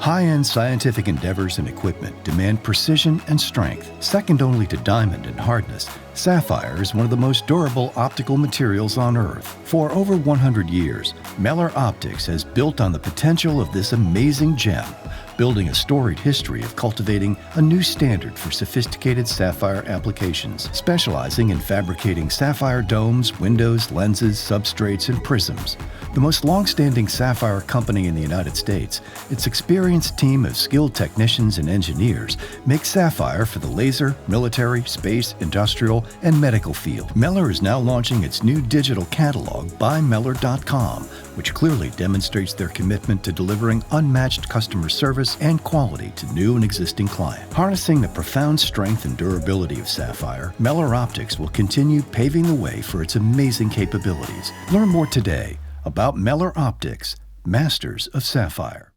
High-end scientific endeavors and equipment demand precision and strength. Second only to diamond in hardness, sapphire is one of the most durable optical materials on Earth. For over 100 years, Mellor Optics has built on the potential of this amazing gem, building a storied history of cultivating a new standard for sophisticated sapphire applications, specializing in fabricating sapphire domes, windows, lenses, substrates, and prisms. The most long-standing sapphire company in the United States, its experienced team of skilled technicians and engineers make sapphire for the laser, military, space, industrial, and medical field. Mellor is now launching its new digital catalog, BuyMellor.com, which clearly demonstrates their commitment to delivering unmatched customer service and quality to new and existing clients. Harnessing the profound strength and durability of sapphire, Mellor Optics will continue paving the way for its amazing capabilities. Learn more today about Mellor Optics, masters of sapphire.